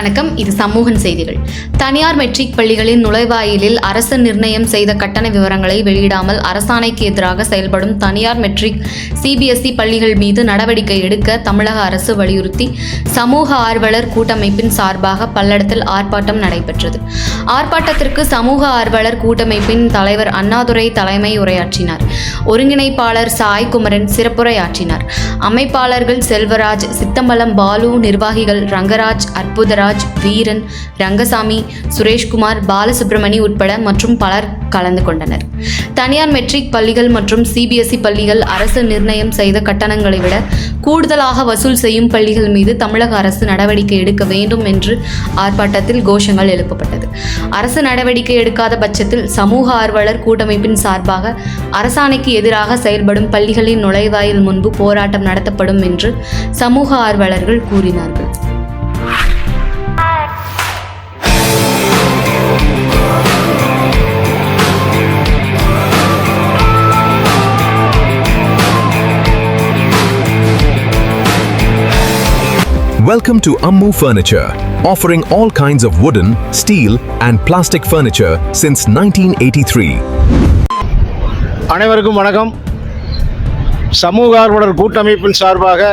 வணக்கம். இது சமூகன் செய்திகள். தனியார் மெட்ரிக் பள்ளிகளின் நுழைவாயிலில் அரசு நிர்ணயம் செய்த கட்டண விவரங்களை வெளியிடாமல் அரசாணைக்கு எதிராக செயல்படும் தனியார் மெட்ரிக் CBSE பள்ளிகள் மீது நடவடிக்கை எடுக்க தமிழக அரசு வலியுறுத்தி சமூக ஆர்வலர் கூட்டமைப்பின் சார்பாக பல்லடத்தில் ஆர்ப்பாட்டம் நடைபெற்றது. ஆர்ப்பாட்டத்திற்கு சமூக ஆர்வலர் கூட்டமைப்பின் தலைவர் அண்ணாதுரை தலைமை உரையாற்றினார். ஒருங்கிணைப்பாளர் சாய்குமரன் சிறப்புரையாற்றினார். அமைப்பாளர்கள் செல்வராஜ், சித்தம்பலம் பாலு, நிர்வாகிகள் ரங்கராஜ், அற்புதராஜ், வீரன், ரங்கசாமி, சுரேஷ்குமார், பாலசுப்ரமணி உட்பட மற்றும் பலர் கலந்து கொண்டனர். தனியார் மெட்ரிக் பள்ளிகள் மற்றும் CBSE பள்ளிகள் அரசு நிர்ணயம் செய்த கட்டணங்களை விட கூடுதலாக வசூல் செய்யும் பள்ளிகள் மீது தமிழக அரசு நடவடிக்கை எடுக்க வேண்டும் என்று ஆர்ப்பாட்டத்தில் கோஷங்கள் எழுப்பப்பட்டது. அரசு நடவடிக்கை எடுக்காத பட்சத்தில் சமூக ஆர்வலர் கூட்டமைப்பின் சார்பாக அரசாணைக்கு எதிராக செயல்படும் பள்ளிகளின் நுழைவாயில் முன்பு போராட்டம் நடத்தப்படும் என்று சமூக ஆர்வலர்கள் கூறினார்கள். Welcome to Ammu Furniture, offering all kinds of wooden, steel and plastic furniture since 1983. அனைவருக்கும் வணக்கம். சமூக ஆர்வலர் கூட்டமைப்பின் சார்பாக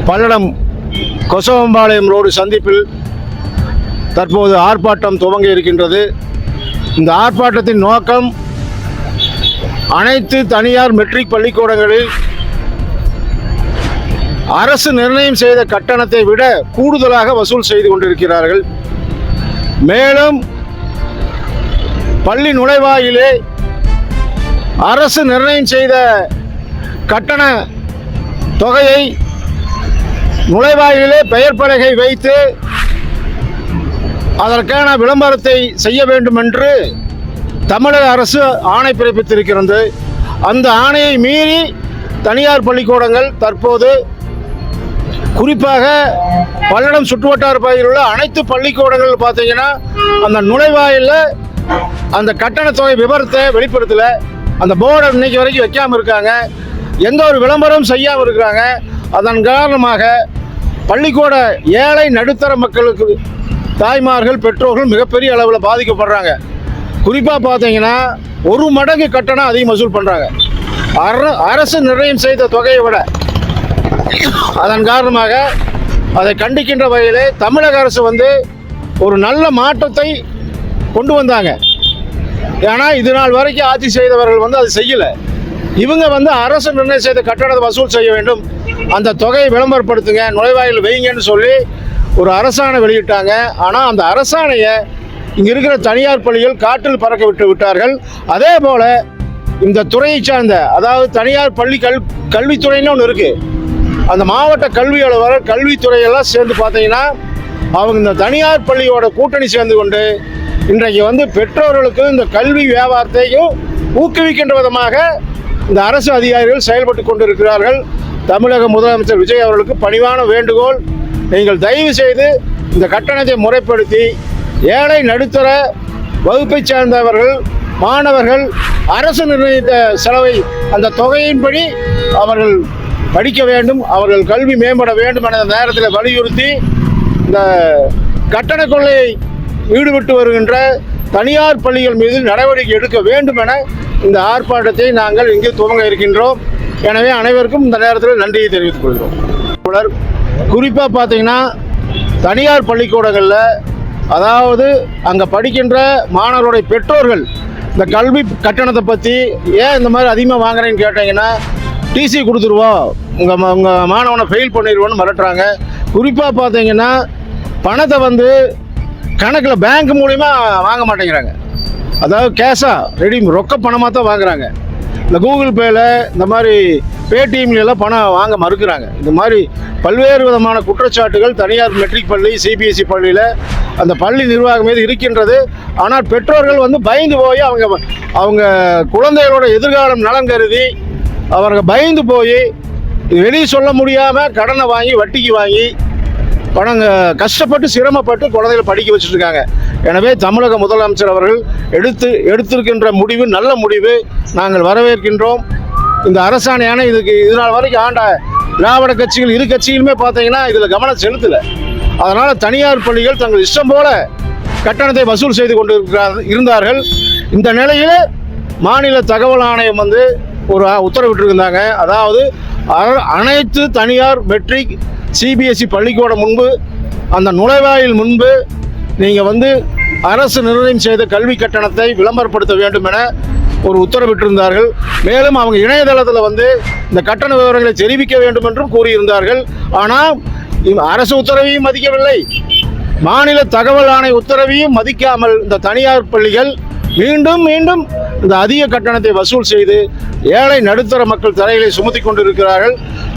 பல்லடம் கொசவம்பாளையம் ரோடு சந்திப்பில் தற்போது ஆர்ப்பாட்டம் துவங்க இருக்கின்றது. இந்த ஆர்ப்பாட்டத்தின் நோக்கம் அனைத்து தனியார் மெட்ரிக் பள்ளிக்கூடங்களில் அரசு நிர்ணயம் செய்த கட்டணத்தை விட கூடுதலாக வசூல் செய்து கொண்டிருக்கிறார்கள். மேலும் பள்ளி நுழைவாயிலே அரசு நிர்ணயம் செய்த கட்டண தொகையை நுழைவாயிலே பெயர் பலகை வைத்து அதற்கான விளம்பரத்தை செய்ய வேண்டும் என்று தமிழக அரசு ஆணை பிறப்பித்திருக்கிறது. அந்த ஆணையை மீறி தனியார் பள்ளிக்கூடங்கள் தற்போது குறிப்பாக பல்லடம் சுற்றுவட்டார பகுதியில் உள்ள அனைத்து பள்ளிக்கூடங்கள் பார்த்தீங்கன்னா அந்த நுழைவாயிலில் அந்த கட்டண தொகை விவரத்தை வெளிப்படுத்தலை. அந்த போர்டை இன்னைக்கு வரைக்கும் வைக்காமல் இருக்காங்க. எந்த ஒரு விளம்பரம் செய்யாமல் இருக்கிறாங்க. அதன் காரணமாக பள்ளிக்கூட ஏழை நடுத்தர மக்களுக்கு தாய்மார்கள் பெற்றோர்கள் மிகப்பெரிய அளவில் பாதிக்கப்படுறாங்க. குறிப்பாக பார்த்தீங்கன்னா 1 மடங்கு கட்டணம் அதிகம் வசூல் பண்ணுறாங்க அரசு நிர்ணயம் செய்த தொகையை விட. அதன் காரணமாக அதை கண்டிக்கின்ற வகையிலே தமிழக அரசு ஒரு நல்ல மாற்றத்தை கொண்டு வந்தாங்க. ஏன்னா இது நாள் வரைக்கும் ஆட்சி செய்தவர்கள் அது செய்யலை. இவங்க அரசு நிர்ணயம் செய்த கட்டணத்தை வசூல் செய்ய வேண்டும், அந்த தொகையை விளம்பரப்படுத்துங்க, நுழைவாயில் வைங்கன்னு சொல்லி ஒரு அரசாணை வெளியிட்டாங்க. ஆனால் அந்த அரசாணையை இங்கே இருக்கிற தனியார் பள்ளிகள் காற்றில் பறக்க விட்டு விட்டார்கள். அதே போல் இந்த துறையை சார்ந்த அதாவது தனியார் பள்ளி கல்வித்துறைன்னு ஒன்று இருக்குது. அந்த மாவட்ட கல்வி அலுவலர் கல்வித்துறையெல்லாம் சேர்ந்து பார்த்தீங்கன்னா அவங்க இந்த தனியார் பள்ளியோட கூட்டணி சேர்ந்து கொண்டு இன்றைக்கு பெற்றோர்களுக்கு இந்த கல்வி வியாபாரத்தையும் ஊக்குவிக்கின்ற விதமாக இந்த அரசு அதிகாரிகள் செயல்பட்டு கொண்டிருக்கிறார்கள். தமிழக முதலமைச்சர் விஜய் அவர்களுக்கு பணிவான வேண்டுகோள், நீங்கள் தயவு செய்து இந்த கட்டணத்தை முறைப்படுத்தி ஏழை நடுத்தர வகுப்பை சார்ந்தவர்கள் மாணவர்கள் அரசு நிர்ணயித்த செலவை அந்த தொகையின்படி அவர்கள் படிக்க வேண்டும், அவர்கள் கல்வி மேம்பட வேண்டும் என்ற நேரத்தில் வலியுறுத்தி இந்த கட்டண கொள்ளையை ஈடுபட்டு வருகின்ற தனியார் பள்ளிகள் மீது நடவடிக்கை எடுக்க வேண்டும் என இந்த ஆர்ப்பாட்டத்தை நாங்கள் இங்கு துவங்க இருக்கின்றோம். எனவே அனைவருக்கும் இந்த நேரத்தில் நன்றியை தெரிவித்துக் கொள்கிறோம். குறிப்பாக பார்த்தீங்கன்னா தனியார் பள்ளிக்கூடங்களில் அதாவது அங்கே படிக்கின்ற மாணவருடைய பெற்றோர்கள் இந்த கல்வி கட்டணத்தை பற்றி ஏன் இந்த மாதிரி அதிகமாக வாங்குறேன்னு கேட்டிங்கன்னா டிசி கொடுத்துருவோம், உங்கள் மாணவனை ஃபெயில் பண்ணிடுவோன்னு மிரட்டுறாங்க. குறிப்பாக பார்த்தீங்கன்னா பணத்தை கணக்கில் பேங்க் மூலிமா வாங்க மாட்டேங்கிறாங்க. அதாவது கேஷாக ரெடி ரொக்க பணமாக தான் வாங்குறாங்க. இந்த கூகுள் பேயில் இந்த மாதிரி பேடிஎம்லாம் பணம் வாங்க மறுக்கிறாங்க. இந்த மாதிரி பல்வேறு விதமான குற்றச்சாட்டுகள் தனியார் மெட்ரிக் பள்ளி CBSE பள்ளியில் அந்த பள்ளி நிர்வாகம் மீது இருக்கின்றது. ஆனால் பெற்றோர்கள் பயந்து போய் அவங்க குழந்தைகளோட எதிர்காலம் நலன் கருதி அவர்கள் பயந்து போய் வெளியே சொல்ல முடியாமல் கடனை வாங்கி வட்டிக்கு வாங்கி பணங்க கஷ்டப்பட்டு சிரமப்பட்டு குழந்தைகளை படிக்க வச்சுட்டு இருக்காங்க. எனவே தமிழக முதலமைச்சர் அவர்கள் எடுத்திருக்கின்ற முடிவு நல்ல முடிவு, நாங்கள் வரவேற்கின்றோம். இந்த அரசாணையான இதுக்கு இதனால் வரைக்கும் ஆண்ட திராவிட கட்சிகள் இரு கட்சிகளுமே பார்த்தீங்கன்னா இதில் கவனம் செலுத்தலை. அதனால் தனியார் பள்ளிகள் தங்கள் இஷ்டம் போல கட்டணத்தை வசூல் செய்து கொண்டு இருந்தார்கள். இந்த நிலையில் மாநில தகவல் ஆணையம் ஒரு உத்தரவிட்டிருந்தாங்க. அதாவது அனைத்து தனியார் மெட்ரிக் சிபிஎஸ்இ பள்ளிக்கூடம் முன்பு அந்த நுழைவாயில் முன்பு நீங்கள் அரசு நிர்ணயம் செய்த கல்வி கட்டணத்தை விளம்பரப்படுத்த வேண்டும் என ஒரு உத்தரவிட்டிருந்தார்கள். மேலும் அவங்க இணையதளத்தில் இந்த கட்டண விவரங்களை தெரிவிக்க வேண்டும் என்றும் கூறியிருந்தார்கள். ஆனால் அரசு உத்தரவையும் மதிக்கவில்லை, மாநில தகவல் ஆணைய உத்தரவையும் மதிக்காமல் இந்த தனியார் பள்ளிகள் மீண்டும் மீண்டும் இந்த அதிக கட்டணத்தை வசூல் செய்து ஏழை நடுத்தர மக்கள் தலைகளை சுமத்தி கொண்டிருக்கிறார்கள்.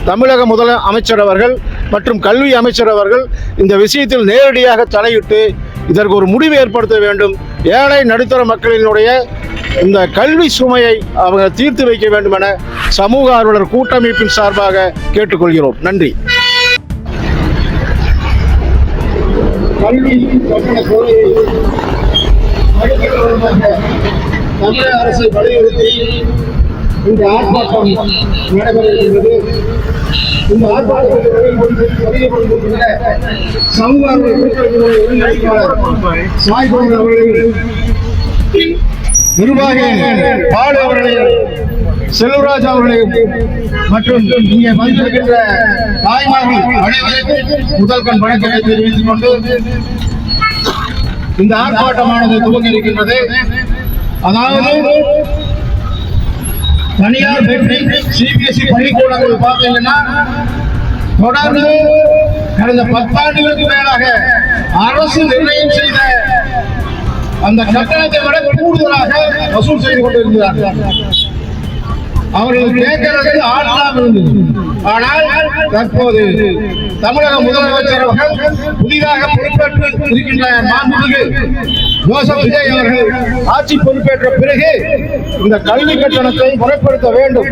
தமிழக முதலமைச்சர் அவர்கள் மற்றும் கல்வி அமைச்சர் அவர்கள் இந்த விஷயத்தில் நேரடியாக தலையிட்டு இதற்கு ஒரு முடிவு ஏற்படுத்த வேண்டும். ஏழை நடுத்தர மக்களினுடைய இந்த கல்வி சுமையை அவங்க தீர்த்து வைக்க வேண்டும் என சமூக ஆர்வலர் கூட்டமைப்பின் சார்பாக கேட்டுக்கொள்கிறோம். நன்றி. கல்வி கட்டண கோரிக்கையை தமிழக அரசை வலியுறுத்தி இந்த ஆர்ப்பாட்டம் நடைபெறுகின்றது. இந்த ஆர்ப்பாட்டத்தில் சமூக ஒருங்கிணைப்பாளர் சாய்கோன் அவர்கள், நிர்வாகி பாலு அவர்களையும் செல்வராஜ் அவர்களையும் மற்றும் இங்கே வந்திருக்கின்ற தாய்மார்கள் அனைவருக்கும் முதல் கண் வணக்கத்தை தெரிவித்துக் கொண்டு இந்த ஆர்ப்பாட்டமானது துவங்கி இருக்கின்றது. அதாவது தனியார் மெட்ரிக் சிபிஎஸ்இ பள்ளிக்கூடங்கள் பார்த்தீங்கன்னா தொடர்ந்து கடந்த 10 ஆண்டுகளுக்கு மேலாக அரசு நிர்ணயம் செய்த அந்த கட்டணத்தை விட கூடுதலாக வசூல் செய்து கொண்டிருக்கிறார்கள். அவர்கள் கேட்கிறது ஆளாக இருந்தது. ஆனால் தற்போது தமிழக முதலமைச்சர் அவர்கள் புதிதாக பொறுப்பேற்று இருக்கின்ற மாண்புமிகு ஜோசப் விஜய் அவர்கள் ஆட்சி பொறுப்பேற்ற பிறகு இந்த கல்வி கட்டணத்தை முறைப்படுத்த வேண்டும்.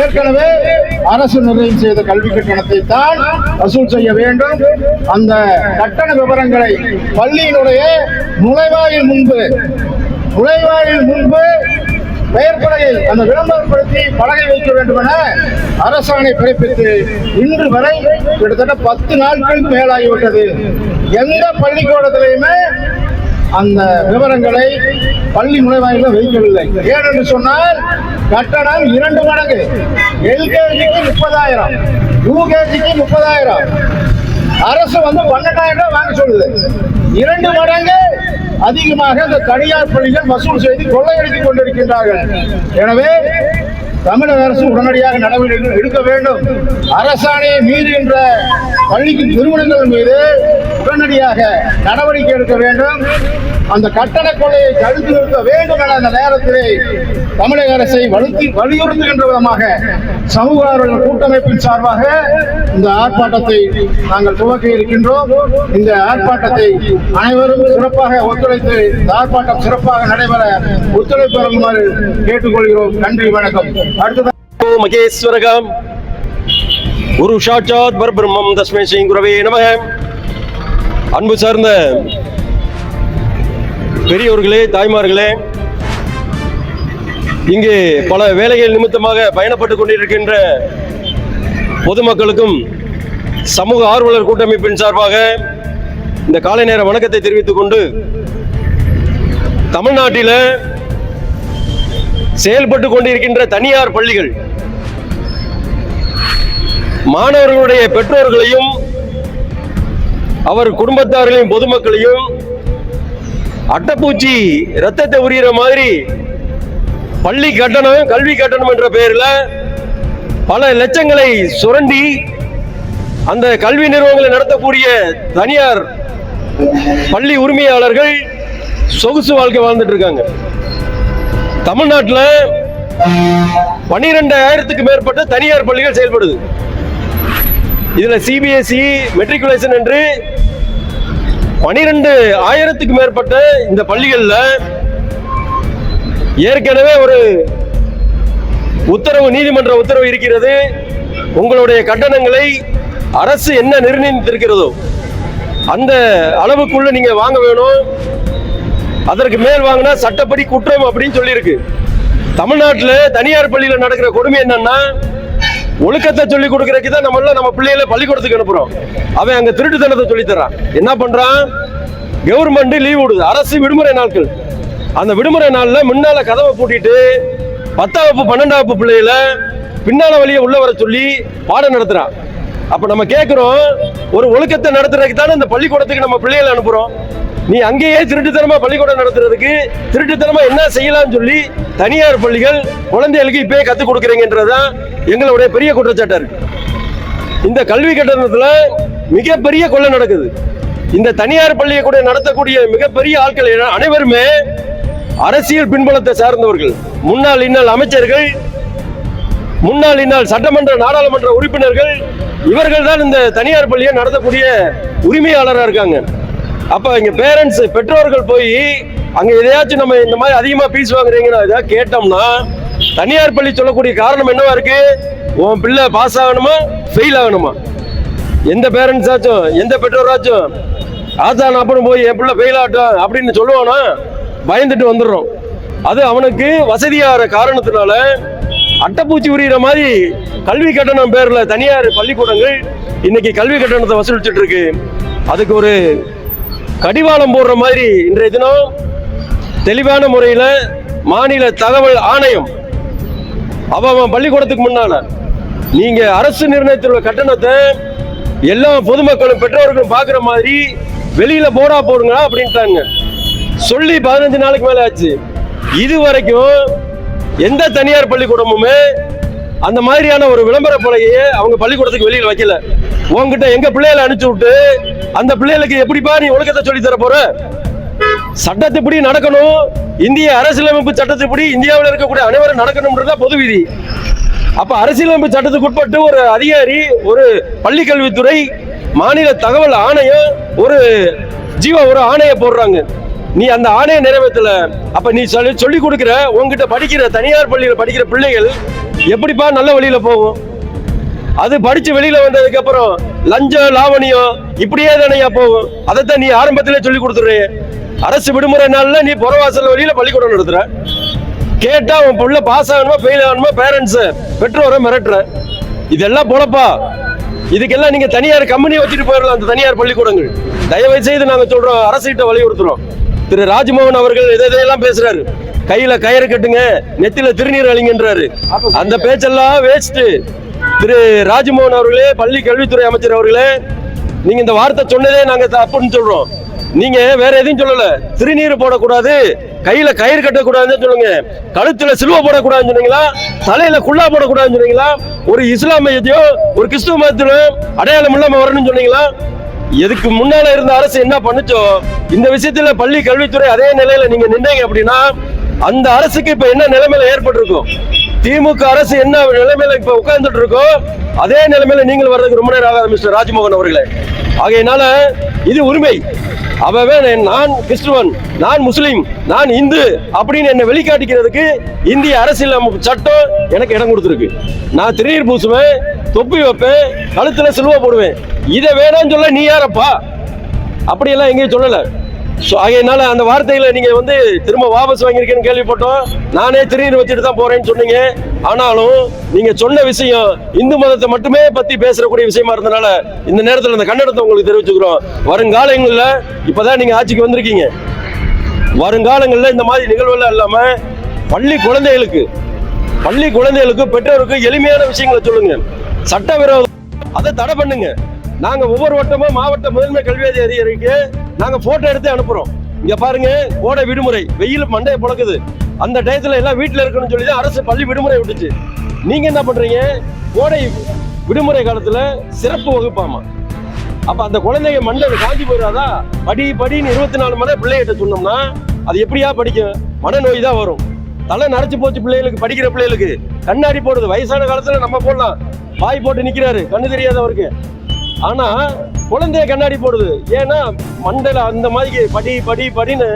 ஏற்கனவே அரசு நிர்ணயம் செய்த கல்வி கட்டணத்தை தான் வசூல் செய்ய வேண்டும். அந்த கட்டண விவரங்களை பள்ளியினுடைய நுழைவாயில் முன்பு பெயர் பலகை அந்த விளம்பரப்படுத்தி பலகை வைக்க வேண்டும் என அரசாணை பிறப்பித்து இன்று வரை கிட்டத்தட்ட 10 நாட்களுக்கு மேலாகிவிட்டது. எந்த பள்ளிக்கூடத்திலையுமே அந்த விவரங்களை பள்ளி நுழைவாயில வைக்கவில்லை. ஏனென்று சொன்னால் கட்டணம் 2 மடங்கு. எல்கேஜிக்கு 30,000, யூகேஜிக்கு 30,000, அரசு 12,000 வாங்க சொல்லுது. 2 மடங்கு அதிகமாக இந்த தனியார் பள்ளிகள் வசூல் செய்து கொள்ளையடித்துக் கொண்டிருக்கின்றார்கள். எனவே தமிழக அரசு உடனடியாக நடவடிக்கை எடுக்க வேண்டும். அரசாணையை மீறுகின்ற பள்ளிக்கு நிறுவனங்கள் மீது உடனடியாக நடவடிக்கை எடுக்க வேண்டும். அந்த கட்டண கொள்ளையை தடுத்து நிறுத்த வேண்டும் என அந்த நேரத்திலே தமிழக அரசை வலியுறுத்துகின்ற விதமாக சமூக ஆர்வலர் கூட்டமைப்பின் சார்பாக இந்த ஆர்ப்பாட்டத்தை நாங்கள் துவக்க இருக்கின்றோம். இந்த ஆர்ப்பாட்டத்தை அனைவரும் சிறப்பாக ஒத்துழைத்து இந்த ஆர்ப்பாட்டம் சிறப்பாக நடைபெற ஒத்துழைப்பு வழங்குமாறு கேட்டுக்கொள்கிறோம். நன்றி, வணக்கம். அடுத்ததாக மகேஸ்வரகம் குரு சாட்சாத் பரபிரம்மம் தஸ்மை ஸ்ரீ குரவே நமக. அன்பு சார்ந்த பெரியோர்களே, தாய்மார்களே, இங்கு பல வேலைகள் நிமித்தமாக பயணப்பட்டுக் கொண்டிருக்கின்ற பொதுமக்களுக்கும் சமூக ஆர்வலர் கூட்டமைப்பின் சார்பாக இந்த காலை நேர வணக்கத்தை தெரிவித்துக் கொண்டு, தமிழ்நாட்டில் செயல்பட்டு கொண்டிருக்கின்ற தனியார் பள்ளிகள் மாணவர்களுடைய பெற்றோர்களையும் அவர் குடும்பத்தார்களையும் பொதுமக்களையும் அட்டைப்பூச்சி ரத்தத்தை உரிகிற மாதிரி பள்ளி கட்டணம், கல்வி கட்டணம் என்ற பெயரில் பல லட்சங்களை சுரண்டி அந்த கல்வி நிறுவனங்களை நடத்தக்கூடிய தனியார் பள்ளி உரிமையாளர்கள் சொகுசு வாழ்க்கை வாழ்ந்துட்டு இருக்காங்க. தமிழ்நாட்டில் 12,000க்கு மேற்பட்ட தனியார் பள்ளிகள் செயல்படுது. இதுல சிபிஎஸ்இ மெட்ரிகுலேஷன் என்று 12,000க்கு மேற்பட்ட இந்த பள்ளிகள்ல ஏற்கனவே ஒரு உத்தரவு, நீதிமன்ற உத்தரவு இருக்கிறது. உங்களுடைய கட்டணங்களை அரசு என்ன நிர்ணயித்திருக்கிறதோ அந்த அளவுக்குள்ள நீங்க வாங்க வேணும். அதற்கு மேல் வாங்கினா சட்டப்படி குற்றம் அப்படின்னு சொல்லியிருக்கு. தமிழ்நாட்டில் தனியார் பள்ளியில் நடக்கிற கொடுமை என்னன்னா, ஒழுக்கத்தை சொல்லி கொடுக்கறதுக்கு தான் நம்ம பிள்ளைகளை பள்ளிக்கூடத்துக்கு அனுப்புறோம். அவன் அங்க திருட்டுத்தனத்தை சொல்லி தரான். என்ன பண்றான்? கவர்மெண்ட் லீவ் விடுது, அரசு விடுமுறை நாட்கள். அந்த விடுமுறை நாள்ல முன்னால கதவை பூட்டிட்டு 10ஆம் வகுப்பு 12ஆம் வகுப்பு பிள்ளைகளை பின்னால வழியை உள்ள வர சொல்லி பாடம் நடத்துறான். அப்ப நம்ம கேட்கிறோம், ஒரு ஒழுக்கத்தை நடத்துறதுக்கு தானே இந்த பள்ளிக்கூடத்துக்கு நம்ம பிள்ளைகளை அனுப்புறோம். நீ அங்கேயே திருட்டுத்தனமா பள்ளிக்கூடம் நடத்துறதுக்கு திருட்டுத்தனமா என்ன செய்யலாம்னு சொல்லி தனியார் பள்ளிகள் குழந்தைகளுக்கு இப்பயே கத்துக் கொடுக்குறீங்கன்றதுதான் எங்களுடைய பெரிய குற்றச்சாட்டா இருக்கு. இந்த கல்வி கட்டணத்துல மிகப்பெரிய கொள்ளை நடக்குது. இந்த தனியார் பள்ளியை கூட நடத்தக்கூடிய மிகப்பெரிய ஆட்கள் அனைவருமே அரசியல் பின்புலத்தை சார்ந்தவர்கள். முன்னாள் இன்னாள் அமைச்சர்கள், முன்னாள் இன்னாள் சட்டமன்ற நாடாளுமன்ற உறுப்பினர்கள், இவர்கள் தான் இந்த தனியார் பள்ளியை நடத்தக்கூடிய உரிமையாளராக இருக்காங்க. அப்ப இங்க பேரண்ட்ஸ் பெற்றோர்கள் போய் அங்க எதையாச்சும் நம்ம இந்த மாதிரி அதிகமா பீஸ் வாங்குறீங்கன்னா ஏதாவது கேட்டோம்னா தனியார் பள்ளி சொல்லக்கூடிய காரணம் என்னவா இருக்கு? உன் பிள்ளை பாஸ் ஆகணுமா ஃபெயில் ஆகணுமா? எந்த பேரண்ட்ஸ் ஆச்சும் எந்த பெற்றோராச்சும் ஆச்சான் அப்புறம் போய் என் பிள்ளை ஃபெயில் ஆகட்டும் அப்படின்னு சொல்லுவானா? பயந்துட்டு வந்துடுறோம். அது அவனுக்கு வசதியாகிற காரணத்தினால அட்டைப்பூச்சி உரிகிற மாதிரி கல்வி கட்டணம் பேர்ல தனியார் பள்ளிக்கூடங்கள் இன்னைக்கு கல்வி கட்டணத்தை வசூலிச்சுட்டு இருக்கு. அதுக்கு ஒரு கடிவாளம் போடுற மாதிரி இன்றைய தினம் தெளிவான முறையில மாநில தகவல் ஆணையம் அவன் பள்ளிக்கூடத்துக்கு முன்னால நீங்க அரசு நிர்ணயித்துள்ள கட்டணத்தை எல்லா பொதுமக்களும் பெற்றோர்களும் பாக்குற மாதிரி வெளியில போடா போடுங்க அப்படின்ட்டாங்க. சொல்லி 15 நாளுக்கு மேல ஆச்சு. இது வரைக்கும் எந்த தனியார் பள்ளிக்கூடமுமே அந்த மாதிரியான ஒரு விளம்பர பலகையை அவங்க பள்ளிக்கூடத்துக்கு வெளியில வைக்கல. உங்ககிட்ட எங்க பிள்ளைகளை அனுப்பிச்சு விட்டு அந்த பிள்ளைகளுக்கு எப்படிப்பா நீ ஒழுக்கத்தை சொல்லி தர போற? சட்டத்துப்படி நடக்கணும். இந்திய அரசியலமைப்பு சட்டத்துப்படி இந்தியாவில் இருக்கக்கூடிய அனைவரும் நடக்கணும்ன்றதா பொது விதி. அப்ப அரசியலமைப்பு சட்டத்துக்கு உட்பட்டு ஒரு அதிகாரி, ஒரு பள்ளி கல்வித்துறை, மாநில தகவல் ஆணையம் ஒரு ஆணைய போடுறாங்க. நீ அந்த ஆணைய நிறைவேற்றல. அப்ப நீ சொல்லி கொடுக்கிற உங்ககிட்ட படிக்கிற தனியார் பள்ளியில படிக்கிற பிள்ளைகள் எப்படிப்பா நல்ல வழியில போகும்? அது படிச்சு வெளியில வந்ததுக்கு அப்புறம் லஞ்சம் லாவணியம் இப்படியே தானையா போகும். அதைத்தான் நீ ஆரம்பத்திலே சொல்லி கொடுத்துரு. அரசு விடுமுறை நாள்ல நீ புறவாசல் வழியில பள்ளிக்கூடம் நடத்துற. கேட்டா உன் பிள்ளை பாஸ் ஆகணுமா ஃபெயில் ஆகணுமா பேரண்ட்ஸ் பெற்றோரை மிரட்டுற. இதெல்லாம் பொழப்பா? இதுக்கெல்லாம் நீங்க தனியார் கம்பெனி வச்சுட்டு போயிடலாம். அந்த தனியார் பள்ளிக்கூடங்கள் தயவு செய்து நாங்க சொல்றோம், அரசு கிட்ட வலியுறுத்துறோம். திரு ராஜ்மோகன் அவர்கள் எதையெல்லாம் பேசுறாரு. கையில கயிறு கட்டுங்க, நெத்தில திருநீர் அழிங்கன்றாரு. அந்த பேச்செல்லாம் வேஸ்ட். திரு ராஜ்மோகன் அவர்களே, பள்ளி கல்வித்துறை அமைச்சர் அவர்களே, நீங்க இந்த வார்த்தை சொன்னதே நாங்க தப்புன்னு சொல்றோம். நீங்க வேற எதையும் சொல்லல. திருநீர் போடக்கூடாது, கையில கயிறு கட்டக்கூடாதுன்னு சொல்லுங்க. கழுத்துல சிலுவை போடக்கூடாதுன்னு சொன்னீங்களா? தலையில குள்ளா போடக்கூடாதுன்னு சொன்னீங்களா? ஒரு இஸ்லாமியத்தையோ ஒரு கிறிஸ்துவ மதத்திலோ அடையாளம் இல்லாம வரணும்னு சொன்னீங்களா? எதுக்கு முன்னால இருந்த அரசு என்ன பண்ணுச்சோ இந்த விஷயத்துல பள்ளி கல்வித்துறை அதே நிலையில நீங்க நின்றீங்க அப்படின்னா அந்த அரசுக்கு இப்ப என்ன நிலைமையில ஏற்பட்டிருக்கும்? திமுக அரசு என்ன நிலைமையில இப்ப உட்கார்ந்துட்டு இருக்கோ அதே நிலைமையில நீங்கள் வர்றதுக்கு ரொம்ப நேரம் ஆகாது மிஸ்டர் ராஜ்மோகன் அவர்களே. ஆகையினால இது உரிமை. அவன் நான் கிறிஸ்துவன், நான் முஸ்லீம், நான் இந்து அப்படின்னு என்னை வெளிக்காட்டிக்கிறதுக்கு இந்திய அரசியல் சட்டம் எனக்கு இடம் கொடுத்துருக்கு. நான் திருநீர் பூசுவேன், தொப்பி வைப்பேன், கழுத்துல சிலுவை போடுவேன். இதை வேணாம்னு சொல்ல நீ யாரப்பா? அப்படியெல்லாம் எங்கேயும் சொல்லல. ஆகையினால அந்த வார்த்தைகளை நீங்க திரும்ப வாபஸ் வாங்கியிருக்கேன்னு கேள்விப்பட்டோம். நானே திருநீர் வச்சுட்டு தான் போறேன்னு சொன்னீங்க. ஆனாலும் நீங்க சொன்ன விஷயம் இந்து மதத்தை மட்டுமே பத்தி பேசக்கூடிய விஷயமா இருந்தனால இந்த நேரத்தில் இந்த கண்டனத்தை உங்களுக்கு தெரிவிச்சுக்கிறோம். வருங்காலங்கள்ல இப்பதான் நீங்க ஆட்சிக்கு வந்திருக்கீங்க. வருங்காலங்கள்ல இந்த மாதிரி நிகழ்வுகள் இல்லாம பள்ளி குழந்தைகளுக்கு பெற்றோருக்கு எளிமையான விஷயங்களை சொல்லுங்க. சட்டவிரோதம் அதை தடை பண்ணுங்க. நாங்க ஒவ்வொரு வட்டமும் மாவட்ட முதன்மை கல்வி அதிகாரிக்கு நாங்க போட்டோ எடுத்து அனுப்புறோம். இங்க பாருங்க, கோடை விடுமுறை, வெயில் மண்டையை புழக்குது. அந்த டயத்துல எல்லாம் வீட்டுல இருக்கணும்னு சொல்லி தான் அரசு பள்ளி விடுமுறை விட்டுச்சு. நீங்க என்ன பண்றீங்க? கோடை விடுமுறை காலத்துல சிறப்பு வகுப்பாமா. அப்ப அந்த குழந்தைங்க மண்டை காஞ்சி போயிடாதா? படின்னு 24 மணி நேரம் பிள்ளைகிட்ட சொன்னோம்னா அது எப்படியா படிக்கும்? மனநோய் தான் வரும். தலை நரைச்சு போச்சு பிள்ளைகளுக்கு, படிக்கிற பிள்ளைகளுக்கு. கண்ணாடி போடுது. வயசான காலத்துல நம்ம போடலாம், பாய் போட்டு நிக்கிறாரு கண்ணு தெரியாதவருக்கு. ஆனா குழந்தைய கண்ணாடி போடுது. ஏன்னா மண்டையில அந்த மாதிரி படின்னு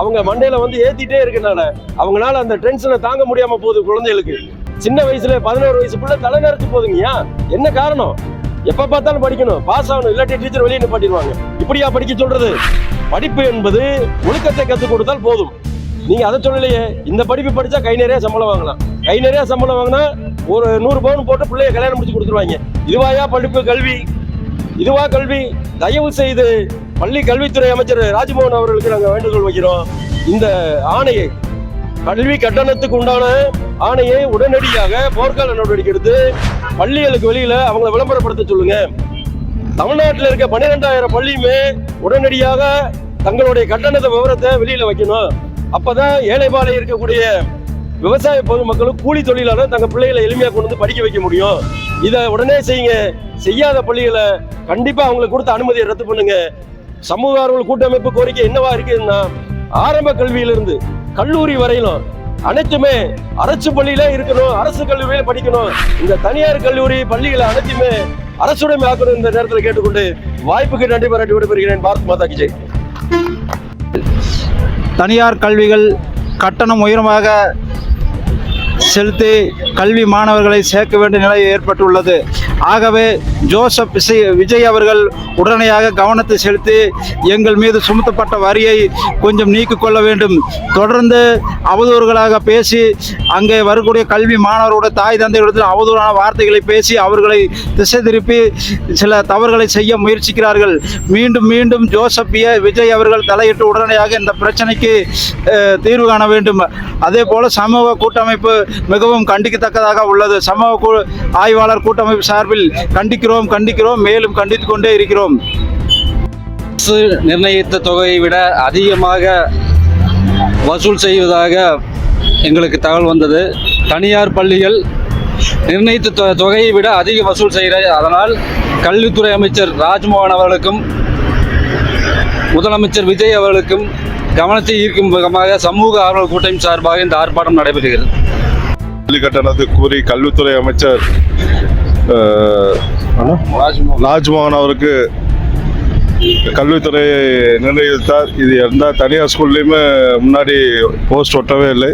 அவங்க மண்டையில ஏத்திட்டே இருக்கனால அவங்களால அந்த டென்ஷனை தாங்க முடியாம போகுது குழந்தைகளுக்கு. சின்ன வயசுல 11 வயசுக்குள்ள தலை நரைச்சு போகுதுங்கய்யா. என்ன காரணம்? எப்ப பார்த்தாலும் படிக்கணும், பாஸ் ஆகணும், இல்லாட்டி டீச்சர் வெளியே நிப்பாட்டிடுவாங்க. இப்படியா படிக்க சொல்றது? படிப்பு என்பது ஒழுக்கத்தை கற்றுக் கொடுத்தால் போதும். நீங்க அதை சொல்லலையே. இந்த படிப்பு படிச்சா கை நிறைய சம்பளம் வாங்கலாம். கை நிறைய சம்பளம் வாங்கினா ஒரு 100 பவுன் போட்டு பிள்ளைய கல்யாணம் முடிச்சு கொடுத்துருவாங்க. இதுவாயா படிப்பு கல்வி? இதுவா கல்வி? தயவு செய்து பள்ளி கல்வித்துறை அமைச்சர் ராஜ்மோகன் அவர்களுக்கு நாங்கள் வேண்டுகோள் வைக்கிறோம். இந்த ஆணையை, கல்வி கட்டணத்துக்கு உண்டான ஆணையை உடனடியாக போர்க்கால நடவடிக்கை எடுத்து பள்ளிகளுக்கு வெளியில அவங்களை விளம்பரப்படுத்த சொல்லுங்க. தமிழ்நாட்டில் இருக்க 12,000 பள்ளியுமே உடனடியாக தங்களுடைய கட்டணத்தை விவரத்தை வெளியில வைக்கணும். அப்பதான் ஏழைபாலை இருக்கக்கூடிய விவசாய பொதுமக்களும் கூலி தொழிலாளர் தங்க பிள்ளைகளை எளிமையா கொண்டு வந்து படிக்க வைக்க முடியும். இதை உடனே செய்யுங்க. செய்யாத பள்ளிகளை கண்டிப்பா அவங்களுக்கு கொடுத்த அனுமதியை ரத்து பண்ணுங்க. சமூக ஆர்வலர் கூட்டமைப்பு கோரிக்கை என்னவா இருக்குன்னா, ஆரம்ப கல்வியிலிருந்து கல்லூரி வரையிலும் அனைத்துமே அரசு பள்ளியில இருக்கணும், அரசு கல்லூரியில படிக்கணும். இந்த தனியார் கல்லூரி பள்ளிகளை அனைத்துமே அரசுடைமை ஆக்கணும். இந்த நேரத்தில் கேட்டுக்கொண்டு வாய்ப்புக்கு நன்றி பாராட்டி விடைபெறுகிறேன். பாரத் மாதா கி ஜெய். தனியார் கல்விகள் கட்டணம் உயரமாக செலுத்தி கல்வி மாணவர்களை சேர்க்க வேண்டிய நிலை ஏற்பட்டுள்ளது. ஆகவே ஜோசப் விஜய் அவர்கள் உடனடியாக கவனத்தை செலுத்தி எங்கள் மீது சுமத்தப்பட்ட வரியை கொஞ்சம் நீக்கிக் கொள்ள வேண்டும். தொடர்ந்து அவதூறுகளாக பேசி அங்கே வரக்கூடிய கல்வி மாணவர்களுடைய தாய் தந்தைகளிடத்தில் அவதூறான வார்த்தைகளை பேசி அவர்களை திசை திருப்பி சில தவறுகளை செய்ய முயற்சிக்கிறார்கள். மீண்டும் மீண்டும் ஜோசப் விஜய் அவர்கள் தலையிட்டு உடனடியாக இந்த பிரச்சனைக்கு தீர்வு காண வேண்டும். அதே போல சமூக கூட்டமைப்பு மிகவும் கண்டிக்கத்தக்கதாக உள்ளது. சமூக ஆய்வாளர் கூட்டமைப்பு சார்பில் கண்டிக்கிறோம், மேலும் கண்டித்துக் கொண்டே இருக்கிறோம். அரசு நிர்ணயித்த தொகையை விட அதிகமாக வசூல் செய்வதாக எங்களுக்கு தகவல் வந்தது. தனியார் பள்ளிகள் நிர்ணயித்த தொகையை விட அதிக வசூல் செய்கிற, அதனால் கல்வித்துறை அமைச்சர் ராஜ்மோகன் அவர்களுக்கும் முதலமைச்சர் விஜய் அவர்களுக்கும் கவனத்தை ஈர்க்கும் விதமாக சமூக ஆர்வலர் கூட்டமைப்பு சார்பாக இந்த ஆர்ப்பாட்டம் நடைபெறுகிறது. பள்ளி கட்டணத்தை கூறி கல்வித்துறை அமைச்சர் ராஜ்மோகன் அவருக்கு கல்வித்துறை நிர்ணயித்தார். இது எந்த தனியார் ஸ்கூல்லையுமே முன்னாடி போஸ்ட் ஒட்டவே இல்லை.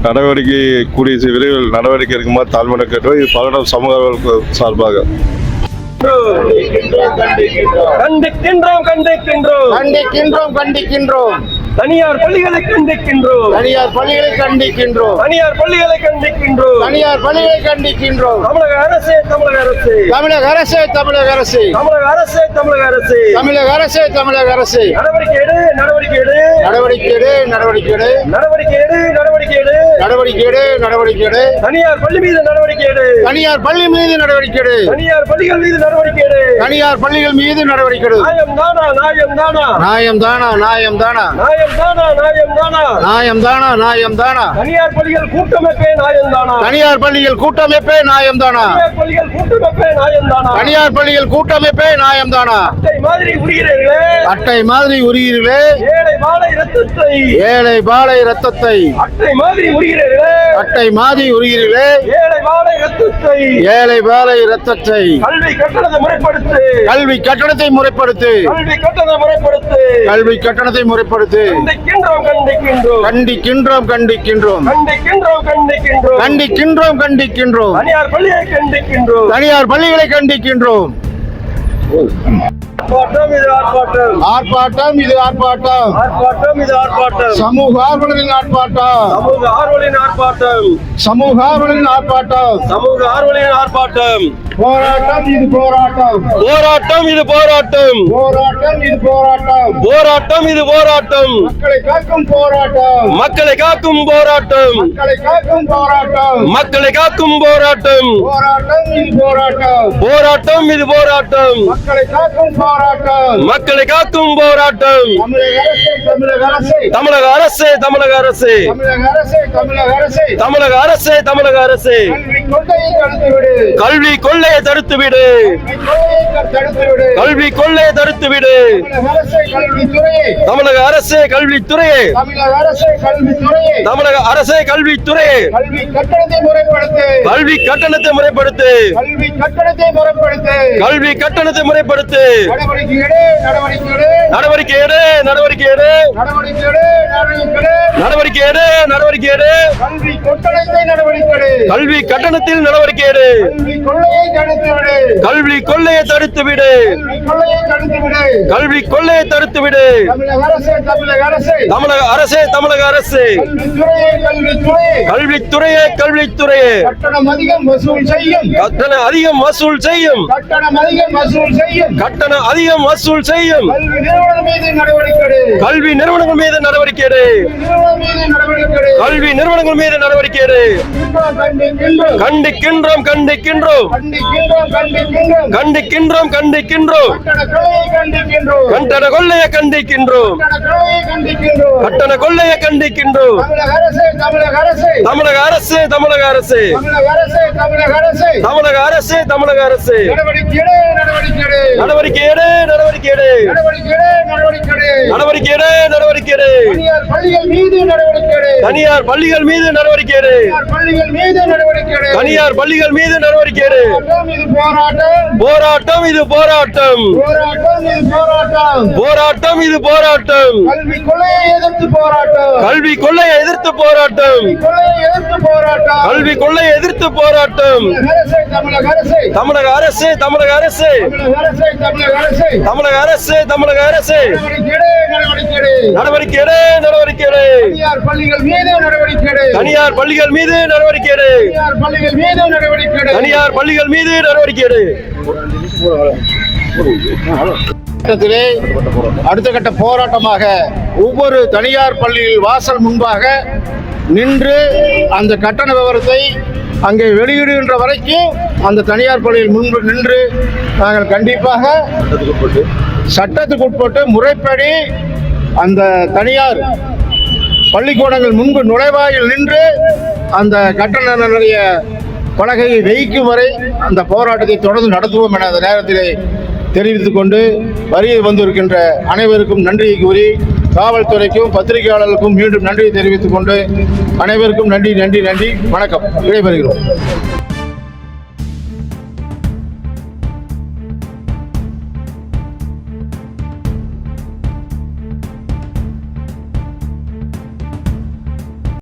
நடவடிக்கை கூடிய விரைவில் நடவடிக்கை இருக்குமாறு தாழ்மையான கேட்டோம். இது பலரும் சமூக சார்பாக கண்டிக்கின்றோம். தனியார் பள்ளிகளை கண்டிக்கின்றோம். தமிழக அரசே நடவடிக்கை எடு. தனியார் பள்ளி மீது நடவடிக்கை எடு. தனியார் பள்ளிகள் மீது நடவடிக்கை எடு. நியாயம் தானா? தனியார் பள்ளிகள் கூட்டமைப்பே நியாயம் தானா? அட்டை மாதிரி உரிகிறீர்களே. ஏழை பாலை ரத்தத்தை அட்டை மாதிரி உரிகிறீர்களே. ஏழை பாலை ரத்தத்தை கல்வி கட்டணத்தை முறைப்படுத்து. கண்டிக்கின்றோம். தனியார் பள்ளிகளை கண்டிக்கின்றோம். ஆர்ப்பாட்டம் இது ஆர்ப்பாட்டம். சமூக ஆர்வலரின் ஆர்ப்பாட்டம். போராட்டம் இது போராட்டம். மக்களை காக்கும் போராட்டம். போராட்டம் இது போராட்டம். மக்களை காக்கும் போராட்டம். தமிழக அரசே கல்வி கொள்ளையை தடுத்துவிடு. தமிழக அரசே கல்வித்துறையே. கல்வி கட்டணத்தை முறைப்படுத்து. நடவடிக்கை எடு. நடவடிக்கை எடு, நடவடிக்கை எடு. கல்வி கொட்டணத்தை நடவடிக்கை எடு. கல்வி கட்டணத்தில் நடவடிக்கை எடு. கல்வி கொள்ளையை தடுத்து விடு. கல்வி கொள்ளையை தடுத்து விடு. கல்வி கொள்ளையை தடுத்து விடு. கல்வி கொள்ளையை தடுத்து விடு. தமிழக அரசு, தமிழக அரசு, தமிழக அரசே, தமிழக அரசு, கல்வித்துறையே, கல்வித்துறையே, கல்வித்துறையே, கல்வித்துறையே, கட்டணம் அதிகம் வசூல் செய்யும். கட்டணம் அதிகம் வசூல் செய்யும். கட்டணம் அதிகம் வசூல் செய்யும். கட்டணம் அதிகம் வசூல் செய்யும். கல்வி நிறுவனம் மீது நடவடிக்கை எடு. கல்வி நிறுவனங்கள் மீது நடவடிக்கை எடு. நிறுவனம் மீது நடவடிக்கை எடு. கல்வி நிறுவனங்கள் மீது நடவடிக்கை எடு. கண்டிக்கின்றோம், கண்டிக்கின்றோம், கண்டிக்கின்றோம், கண்டிக்கின்றோம், கண்டிக்கின்றோம், கண்டிக்கின்றோம், கண்டிக்கின்றோம். கட்டண கொலையை கண்டிக்கின்றோம். கட்டண கொள்ளையை கண்டிக்கின்றோம். கட்டண கொலையை கண்டிக்கின்றோம். கட்டண கொள்ளையை கண்டிக்கின்றோம். தமிழக அரசு, தமிழக அரசு, தமிழக அரசு, தமிழக அரசு, தமிழக அரசு, தமிழக அரசு, தமிழக அரசு, தமிழக அரசு, நடவடிக்கை எடு, நடவடிக்கை எடு. நடவடிக்கை எடு, நடவடிக்கை எடு. நடவடிக்கை எடு, நடவடிக்கை எடு. நடவடிக்கை எடு, நடவடிக்கை எடு. தனியார் பள்ளிகள் மீது நடவடிக்கை எடு. தனியார் பள்ளிகள் மீது நடவடிக்கை எடு. தனியார் பள்ளிகள் மீது நடவடிக்கை எடு. தனியார் பள்ளிகள் மீது நடவடிக்கை எடு. போராட்டம், இது போராட்டம். போராட்டம், இது போராட்டம். போராட்டம், இது போராட்டம். போராட்டம், இது போராட்டம். கல்வி கொள்ளையை எதிர்த்து போராட்டம். கல்வி கொள்ளையை எதிர்த்து போராட்டம். கொள்ளையை எதிர்த்து போராட்டம். கல்வி கொள்ளையை எதிர்த்து போராட்டம். தமிழக அரசு, தமிழக அரசு, தமிழக அரசு, தமிழக அரசு, தமிழக அரசு, தமிழக அரசு, தமிழக அரசு, தமிழக அரசு, நடவடிக்கை எடு, நடவடிக்கை எடு. நடவடிக்கை எடு, நடவடிக்கை எடு. தனியார் பள்ளிகள் மீது நடவடிக்கை எடு. தனியார் பள்ளிகள் மீது நடவடிக்கை எடு. தனியார் பள்ளிகள் மீது நடவடிக்கை எடு. தனியார் பள்ளிகள் மீது நடவடிக்கை எடு. கட்டத்திலே அடுத்த கட்ட போராட்டமாக ஒவ்வொரு தனியார் பள்ளியில் வாசல் முன்பாக நின்று அந்த கட்டண விவரத்தை அங்கே வெளியிடுகின்ற வரைக்கும் அந்த தனியார் பள்ளியில் முன்பு நின்று நாங்கள் கண்டிப்பாக சட்டத்துக்கு உட்பட்டு முறைப்படி அந்த தனியார் பள்ளிக்கூடங்கள் முன்பு நுழைவாயில் நின்று அந்த கட்டண பலகையை வைக்கும் வரை அந்த போராட்டத்தை தொடர்ந்து நடத்துவோம் என அந்த நேரத்திலே தெரிவித்துக் கொண்டு வருகை வந்திருக்கின்ற அனைவருக்கும் நன்றியை கூறி காவல்துறைக்கும் பத்திரிகையாளர்களுக்கும் மீண்டும் நன்றியை தெரிவித்துக் கொண்டு அனைவருக்கும் நன்றி, நன்றி, நன்றி, வணக்கம். விடைபெறுகிறோம்.